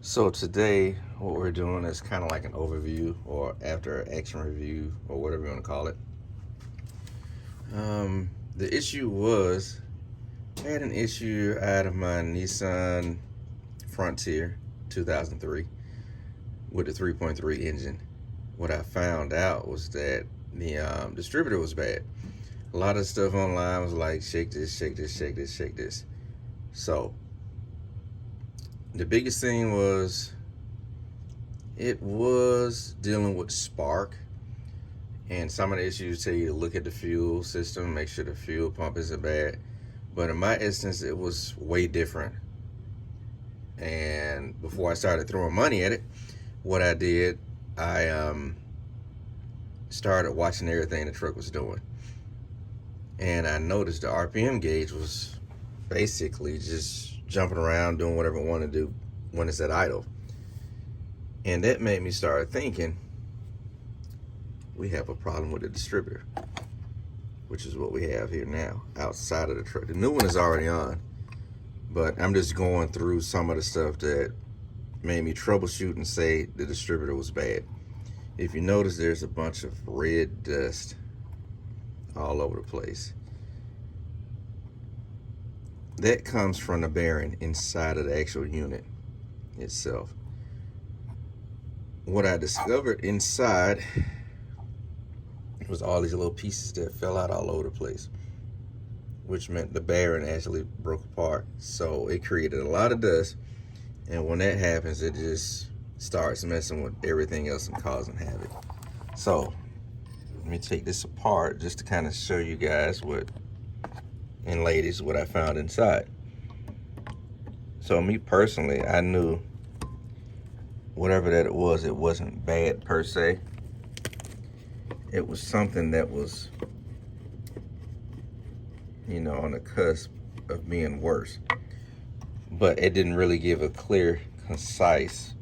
So today, what we're doing is kind of like an overview or after action review or whatever you want to call it. The issue was, I had an issue out of my Nissan Frontier 2003 with the 3.3 engine. What I found out was that the distributor was bad. A lot of stuff online was like, shake this, shake this, shake this, shake this. So the biggest thing was it was dealing with spark, and some of the issues tell you to look at the fuel system, make sure the fuel pump isn't bad. But in my instance, it was way different. And before I started throwing money at it, what I did, I started watching everything the truck was doing, and I noticed the RPM gauge was basically just jumping around doing whatever it wanted to do when it's at idle. And that made me start thinking, we have a problem with the distributor, which is what we have here now outside of the truck. The new one is already on, but I'm just going through some of the stuff that made me troubleshoot and say the distributor was bad. If you notice, there's a bunch of red dust all over the place. That comes from the bearing inside of the actual unit itself. What I discovered inside was all these little pieces that fell out all over the place, which meant the bearing actually broke apart. So it created a lot of dust, and when that happens, it just starts messing with everything else and causing havoc. So let me take this apart just to kind of show you guys what, and ladies, what I found inside. So me personally, I knew whatever that it wasn't bad per se. It was something that was, on the cusp of being worse. But it didn't really give a clear, concise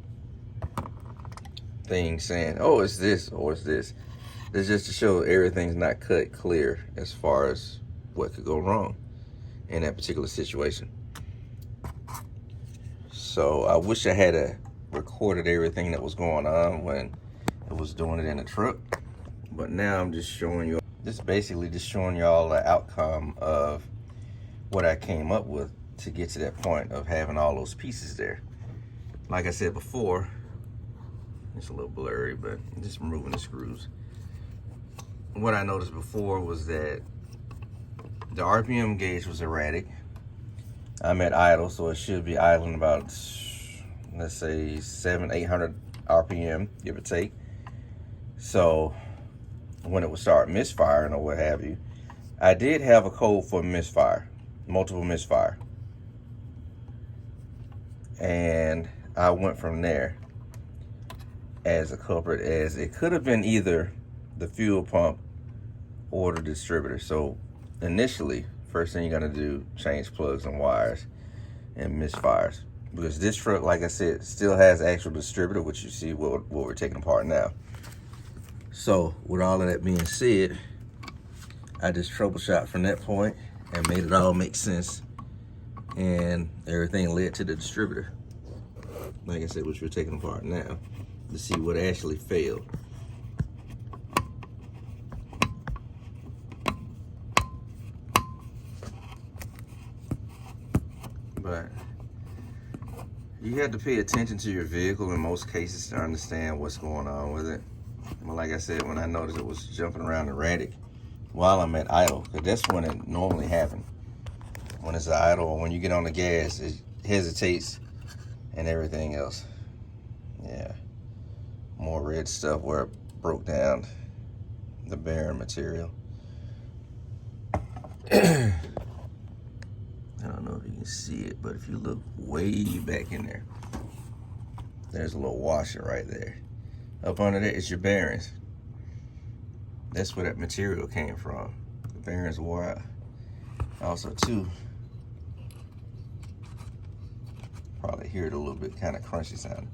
thing saying, oh, it's this or it's this. It's just to show everything's not cut clear as far as what could go wrong in that particular situation. So I wish I had recorded everything that was going on when it was doing it in the truck. But now I'm just showing you, basically just showing y'all the outcome of what I came up with to get to that point of having all those pieces there. Like I said before, it's a little blurry, but I'm just removing the screws. What I noticed before was that the RPM gauge was erratic. I'm at idle, so it should be idling about, let's say 700-800 RPM, give or take. So when it would start misfiring or what have you, I did have a code for misfire, multiple misfire. And I went from there as a culprit, as it could have been either the fuel pump or the distributor. So initially, first thing you're gonna do, change plugs and wires and misfires. Because this truck, like I said, still has actual distributor, which you see what we're taking apart now. So with all of that being said, I just troubleshot from that point and made it all make sense. And everything led to the distributor, like I said, which we're taking apart now to see what actually failed. But you have to pay attention to your vehicle in most cases to understand what's going on with it. Well, like I said, when I noticed it was jumping around erratic while I'm at idle, because that's when it normally happens. When it's idle or when you get on the gas, it hesitates and everything else. Yeah, more red stuff where it broke down the bearing material. I don't know if you can see it, but if you look way back in there, there's a little washer right there. Up under there is your bearings. That's where that material came from. The bearings wore out. Also too, probably hear it a little bit kind of crunchy sounding.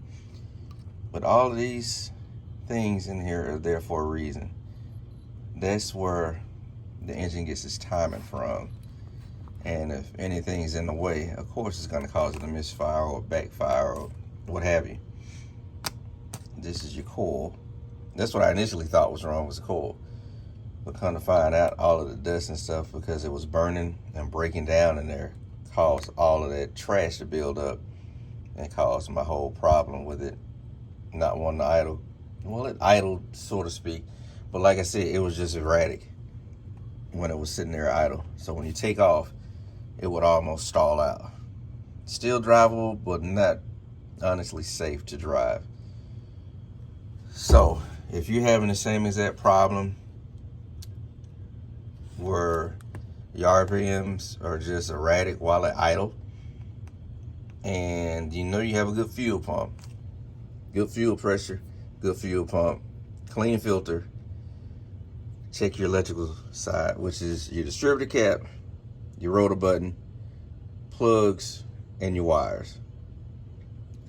But all of these things in here are there for a reason. That's where the engine gets its timing from. And if anything's in the way, of course it's going to cause it to misfire or backfire or what have you. This is your coil. That's what I initially thought was wrong, was the coil. But come to find out, all of the dust and stuff, because it was burning and breaking down in there, caused all of that trash to build up and caused my whole problem with it not wanting to idle. Well, it idled, so to speak, but like I said, it was just erratic when it was sitting there idle. So when you take off, it would almost stall out. Still drivable, but not honestly safe to drive. So if you're having the same exact problem where your RPMs are just erratic while at idle, and you know you have a good fuel pump, good fuel pressure, good fuel pump, clean filter, check your electrical side, which is your distributor cap, your rotor button, plugs, and your wires.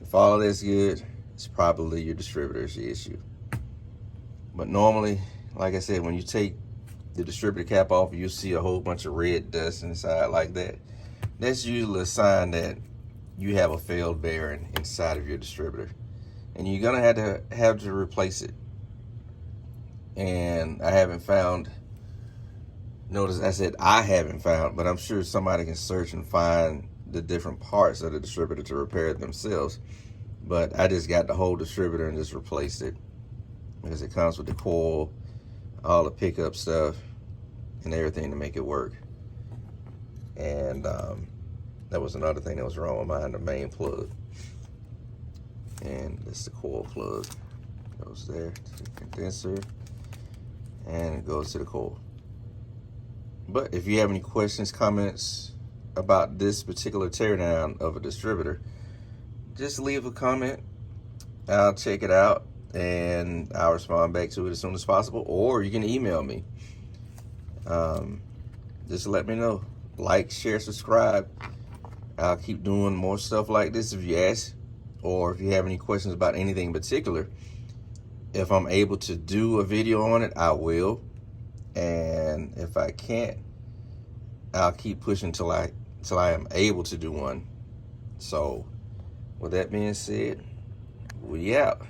If all of that's good, it's probably your distributor's issue. But normally, like I said, when you take the distributor cap off, you'll see a whole bunch of red dust inside like that. That's usually a sign that you have a failed bearing inside of your distributor, and you're gonna have to replace it. And I haven't found, notice I said I haven't found, but I'm sure somebody can search and find the different parts of the distributor to repair it themselves. But I just got the whole distributor and just replaced it, because it comes with the coil, all the pickup stuff, and everything to make it work. And that was another thing that was wrong with mine, the main plug. And this is the coil plug. Goes there to the condenser, and it goes to the coil. But if you have any questions, comments about this particular teardown of a distributor, just leave a comment. I'll check it out and I'll respond back to it as soon as possible, or you can email me. Just let me know. Like, share, subscribe. I'll keep doing more stuff like this if you ask, or if you have any questions about anything in particular. If I'm able to do a video on it, I will. And if I can't, I'll keep pushing till I am able to do one. So with that being said, we out.